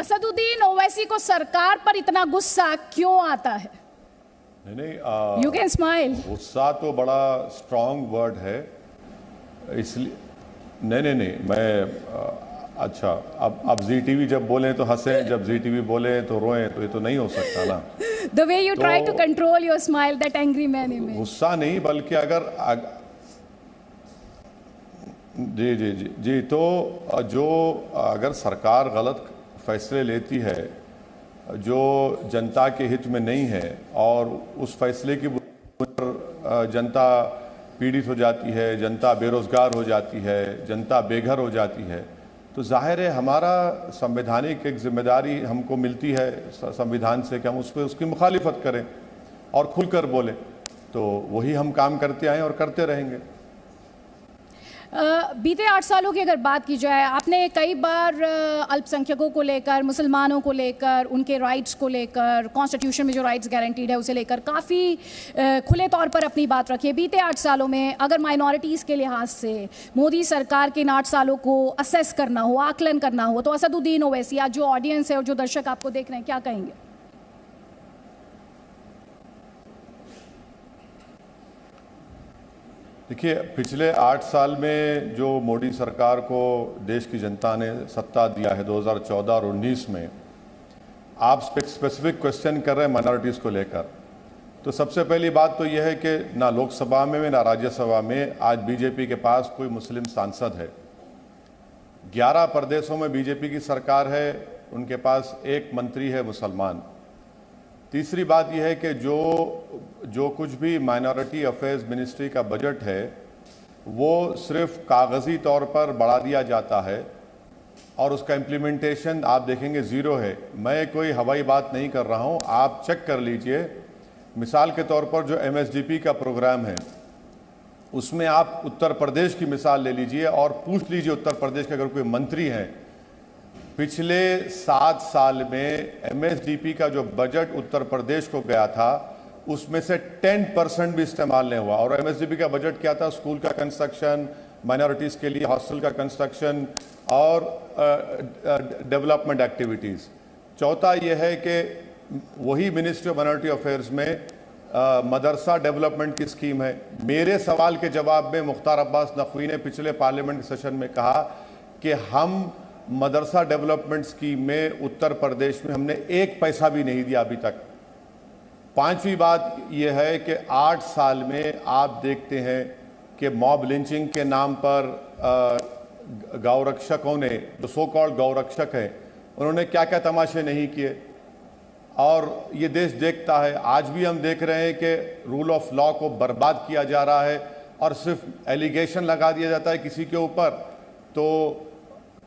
असदुद्दीन ओवैसी को सरकार पर इतना गुस्सा क्यों आता है? नहीं, यू कैन स्माइल। गुस्सा तो बड़ा स्ट्रांग वर्ड है, इसलिए नहीं, मैं अच्छा, अब जी टीवी जब बोले तो हंसें, जब जी टीवी बोले तो रोएं, तो ये तो नहीं हो सकता ना। The way you try to control your smile, that angry man image. गुस्सा नहीं, बल्कि जी, तो जो अगर सरकार गलत फैसले लेती है जो जनता के हित में नहीं है और उस फैसले की बुनियाद पर जनता पीड़ित हो जाती है, जनता बेरोजगार हो जाती है, जनता बेघर हो जाती है, तो जाहिर है हमारा संवैधानिक एक जिम्मेदारी हमको मिलती है संविधान से कि हम उस पर उसकी मुखालिफत करें और खुलकर बोलें। तो वही हम काम करते आए और करते रहेंगे। बीते 8 सालों की अगर बात की जाए, आपने कई बार अल्पसंख्यकों को लेकर, मुसलमानों को लेकर, उनके राइट्स को लेकर, कॉन्स्टिट्यूशन में जो राइट्स गारंटीड है उसे लेकर काफ़ी खुले तौर पर अपनी बात रखी है। बीते 8 सालों में अगर माइनॉरिटीज़ के लिहाज से मोदी सरकार के इन 8 सालों को असेस करना हो, आकलन करना हो, तो असदुद्दीन ओवैसी, आज जो ऑडियंस है और जो दर्शक आपको देख रहे हैं, क्या कहेंगे? देखिए, पिछले 8 साल में जो मोदी सरकार को देश की जनता ने सत्ता दिया है 2014 और 19 में, आप स्पेसिफिक क्वेश्चन कर रहे हैं माइनॉरिटीज़ को लेकर, तो सबसे पहली बात तो यह है कि ना लोकसभा में ना राज्यसभा में आज बीजेपी के पास कोई मुस्लिम सांसद है। 11 प्रदेशों में बीजेपी की सरकार है, उनके पास एक मंत्री है मुसलमान। तीसरी बात यह है कि जो कुछ भी माइनॉरिटी अफेयर्स मिनिस्ट्री का बजट है वो सिर्फ कागज़ी तौर पर बढ़ा दिया जाता है और उसका इम्प्लीमेंटेशन आप देखेंगे ज़ीरो है। मैं कोई हवाई बात नहीं कर रहा हूँ, आप चेक कर लीजिए। मिसाल के तौर पर जो MSDP का प्रोग्राम है उसमें आप उत्तर प्रदेश की मिसाल ले लीजिए और पूछ लीजिए उत्तर प्रदेश के अगर कोई मंत्री हैं, पिछले 7 साल में MSDP का जो बजट उत्तर प्रदेश को गया था उसमें से 10% भी इस्तेमाल नहीं हुआ। और MSDP का बजट क्या था? स्कूल का कंस्ट्रक्शन, माइनॉरिटीज़ के लिए हॉस्टल का कंस्ट्रक्शन और डेवलपमेंट एक्टिविटीज़। चौथा यह है कि वही मिनिस्ट्री ऑफ माइनॉरिटी अफेयर्स में मदरसा डेवलपमेंट की स्कीम है। मेरे सवाल के जवाब में मुख्तार अब्बास नकवी ने पिछले पार्लियामेंट सेशन में कहा कि हम मदरसा डेवलपमेंट स्कीम में उत्तर प्रदेश में हमने 1 पैसा भी नहीं दिया अभी तक। पांचवी बात यह है कि 8 साल में आप देखते हैं कि मॉब लिंचिंग के नाम पर गौरक्षकों ने, जो सो कॉल्ड गौरक्षक हैं, उन्होंने क्या क्या तमाशे नहीं किए और ये देश देखता है। आज भी हम देख रहे हैं कि रूल ऑफ लॉ को बर्बाद किया जा रहा है और सिर्फ एलिगेशन लगा दिया जाता है किसी के ऊपर। तो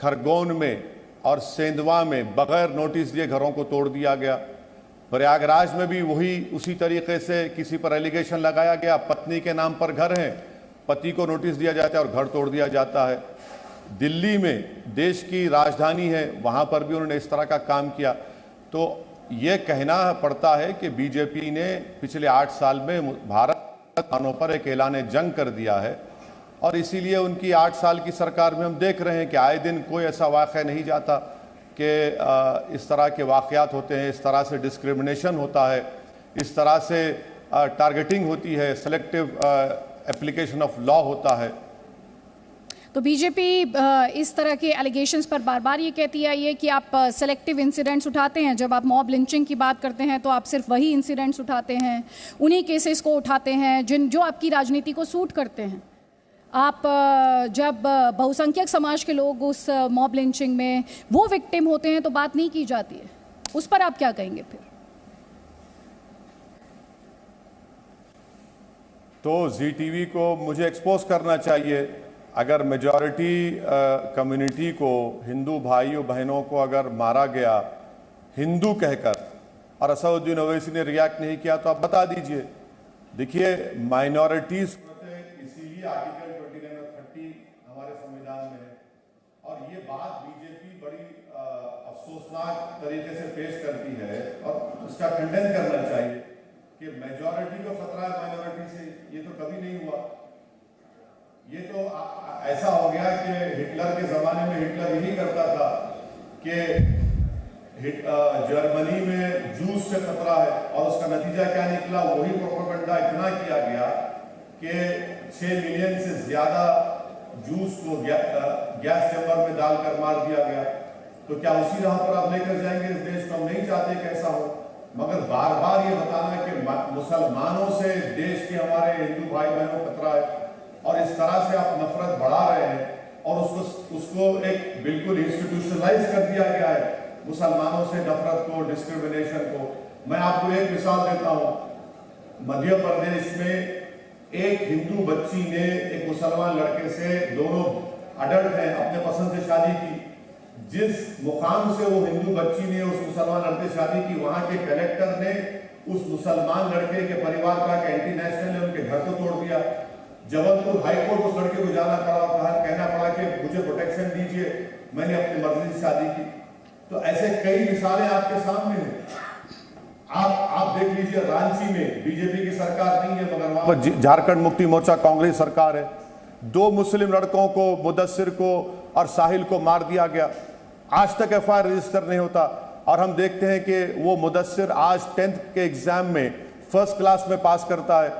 खरगोन में और सेंधवा में बगैर नोटिस दिए घरों को तोड़ दिया गया। प्रयागराज में भी वही उसी तरीके से किसी पर एलिगेशन लगाया गया, पत्नी के नाम पर घर है, पति को नोटिस दिया जाता है और घर तोड़ दिया जाता है। दिल्ली में देश की राजधानी है, वहाँ पर भी उन्होंने इस तरह का काम किया। तो ये कहना पड़ता है कि बीजेपी ने पिछले 8 साल में भारत कानूनों पर एक ऐलान जंग कर दिया है और इसीलिए उनकी 8 साल की सरकार में हम देख रहे हैं कि आए दिन कोई ऐसा वाक़या नहीं जाता कि इस तरह के वाक़यात होते हैं, इस तरह से डिस्क्रिमिनेशन होता है, इस तरह से टारगेटिंग होती है, सेलेक्टिव एप्लीकेशन ऑफ लॉ होता है। तो बीजेपी इस तरह के एलिगेशंस पर बार बार ये कहती आई है कि आप सेलेक्टिव इंसिडेंट्स उठाते हैं। जब आप मॉब लिंचिंग की बात करते हैं तो आप सिर्फ वही इंसिडेंट्स उठाते हैं, उन्हीं केसेस को उठाते हैं जो आपकी राजनीति को सूट करते हैं। आप जब बहुसंख्यक समाज के लोग उस मॉब लिंचिंग में वो विक्टिम होते हैं तो बात नहीं की जाती है। उस पर आप क्या कहेंगे फिर? तो ZTV को मुझे एक्सपोज करना चाहिए। अगर मेजॉरिटी कम्युनिटी को, हिंदू भाइयों बहनों को अगर मारा गया हिंदू कहकर और असदुद्दीन ओवैसी ने रिएक्ट नहीं किया तो आप बता दीजिए। देखिए, माइनॉरिटीज इसीलिए आर्टिकल 29 और 30 हमारे संविधान में है और ये बात बीजेपी बड़ी अफसोसनाक तरीके से पेश करती है और उसका खंडन करना चाहिए कि मेजॉरिटी को खतरा है माइनॉरिटी से। ये तो कभी नहीं हुआ। ये तो ऐसा हो गया कि हिटलर के जमाने में हिटलर यही करता था कि जर्मनी में जूस से खतरा है और उसका नतीजा क्या निकला? वही प्रोपेगेंडा इतना किया गया कि 6 मिलियन से ज्यादा जूस को गैस चैम्बर में डालकर मार दिया गया। तो क्या उसी राह पर आप लेकर जाएंगे इस देश को? हम नहीं चाहते कि ऐसा हो, मगर बार बार ये बताना कि मुसलमानों से देश के हमारे हिंदू भाई बहनों को खतरा है और इस तरह से आप नफरत बढ़ा रहे हैं और उसको एक बिल्कुल इंस्टीट्यूशनलाइज कर दिया गया है, मुसलमानों से नफरत को, डिस्क्रिमिनेशन को। मैं आपको एक मिसाल देता हूं, मध्य प्रदेश में एक हिंदू बच्ची ने एक मुसलमान लड़के से, दोनों अडल्ट हैं, अपने पसंद से शादी की। जिस मुकाम से वो हिंदू बच्ची ने उस मुसलमान लड़के से शादी की, वहां के कलेक्टर ने उस मुसलमान लड़के के परिवार का एंटी नेशनल ने उनके घर को तोड़ दिया। जबलपुर हाईकोर्ट उस लड़के को जाना पड़ा और कहना पड़ा कि मुझे प्रोटेक्शन दीजिए, मैंने अपनी मर्जी से शादी की। तो ऐसे कई मिसालें आपके सामने हैं। आप देख लीजिए, रांची में बीजेपी की सरकार नहीं है मगर वहां पर झारखंड मुक्ति मोर्चा कांग्रेस सरकार है। 2 मुस्लिम लड़कों को, मुदस्सिर को और साहिल को मार दिया गया, आज तक एफआईआर रजिस्टर नहीं होता। और हम देखते हैं कि वो मुदस्सिर आज 10th के एग्जाम में फर्स्ट क्लास में पास करता है।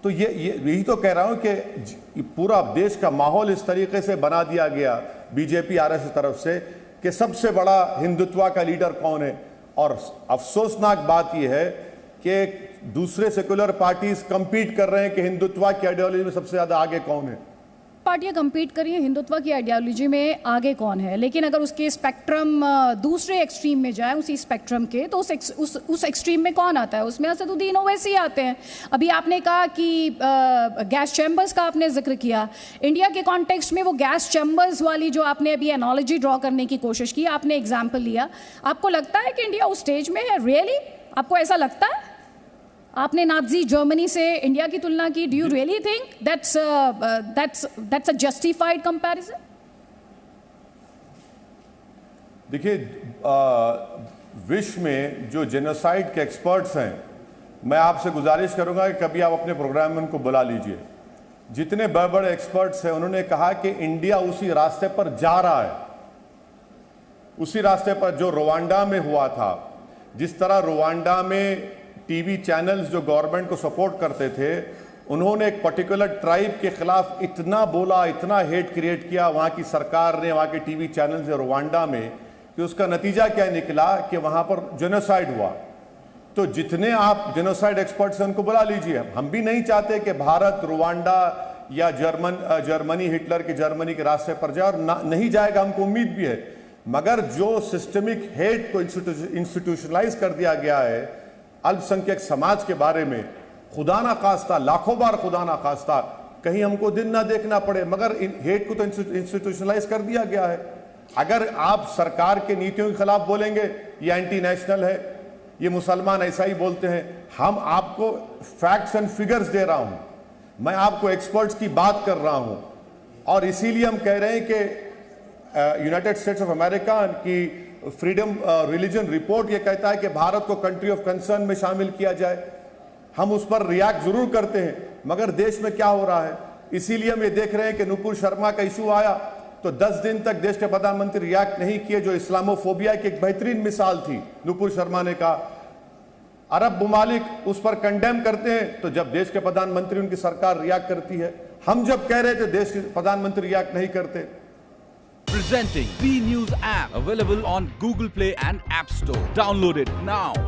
तो यही तो कह रहा हूं कि पूरा देश का माहौल इस तरीके से बना दिया गया बीजेपी आरएसएस तरफ से कि सबसे बड़ा हिंदुत्व का लीडर कौन है। और अफसोसनाक बात यह है कि दूसरे सेकुलर पार्टीज कंपीट कर रहे हैं कि हिंदुत्व की आइडियोलॉजी में सबसे ज्यादा आगे कौन है। पार्टियां कंपीट कर रही हैं हिंदुत्व की आइडियोलॉजी में आगे कौन है, लेकिन अगर उसके स्पेक्ट्रम दूसरे एक्सट्रीम में जाए, उसी स्पेक्ट्रम के, तो उस एक्सट्रीम में कौन आता है? उसमें असदुद्दीन ओवैसी आते हैं। अभी आपने कहा कि गैस चैम्बर्स का आपने जिक्र किया, इंडिया के कॉन्टेक्स्ट में वो गैस चैम्बर्स वाली जो आपने अभी एनालॉजी ड्रॉ करने की कोशिश की, आपने एग्जाम्पल लिया, आपको लगता है कि इंडिया उस स्टेज में है? रियली आपको ऐसा लगता है? आपने नाज़ी जर्मनी से इंडिया की तुलना की। Do you really think that's a justified comparison? देखिए, विश्व में जो जेनोसाइड के एक्सपर्ट्स हैं, मैं आपसे गुजारिश करूंगा कि कभी आप अपने प्रोग्राम में उनको बुला लीजिए। जितने बड़े बड़े एक्सपर्ट्स हैं, उन्होंने कहा कि इंडिया उसी रास्ते पर जा रहा है, उसी रास्ते पर जो रुवांडा में हुआ था। जिस तरह रुवांडा में टीवी चैनल्स जो गवर्नमेंट को सपोर्ट करते थे, उन्होंने एक पर्टिकुलर ट्राइब के खिलाफ इतना बोला, इतना हेट क्रिएट किया वहां की सरकार ने, वहां के टीवी चैनल्स ने रुवांडा में, कि उसका नतीजा क्या निकला कि वहां पर जेनोसाइड हुआ। तो जितने आप जेनोसाइड एक्सपर्ट्स हैं उनको बुला लीजिए। हम भी नहीं चाहते कि भारत रुवांडा या जर्मनी, हिटलर के जर्मनी के रास्ते पर जाए, और नहीं जाएगा, हमको उम्मीद भी है। मगर जो सिस्टमिक हेट को इंस्टीट्यूशनलाइज कर दिया गया है अल्पसंख्यक समाज के बारे में, खुदा ना खास्ता, लाखों बार खुदा ना खास्ता कहीं हमको दिन ना देखना पड़े, मगर इन हेट को तो इंस्टीट्यूशनलाइज कर दिया गया है। अगर आप सरकार के नीतियों के खिलाफ बोलेंगे, ये एंटी नेशनल है, ये मुसलमान ऐसा ही बोलते हैं। हम आपको फैक्ट्स एंड फिगर्स दे रहा हूं, मैं आपको एक्सपर्ट्स की बात कर रहा हूं। और इसीलिए हम कह रहे हैं कि यूनाइटेड स्टेट्स ऑफ अमेरिका की फ्रीडम रिलीजन रिपोर्ट ये कहता है कि भारत को कंट्री ऑफ कंसर्न में शामिल किया जाए। हम उस पर रिएक्ट जरूर करते हैं, मगर देश में क्या हो रहा है, इसीलिए हम ये देख रहे हैं कि नुपुर शर्मा का इशू आया तो 10 दिन तक देश के प्रधानमंत्री रिएक्ट नहीं किए, जो इस्लामोफोबिया की एक बेहतरीन मिसाल थी। नुपुर शर्मा ने कहा, अरब ममालिक उस पर कंडेम करते हैं, तो जब देश के प्रधानमंत्री, उनकी सरकार रिएक्ट करती है। हम जब कह रहे थे देश के प्रधानमंत्री रिएक्ट नहीं करते। Presenting B News app, available on Google Play and App Store. Download it now.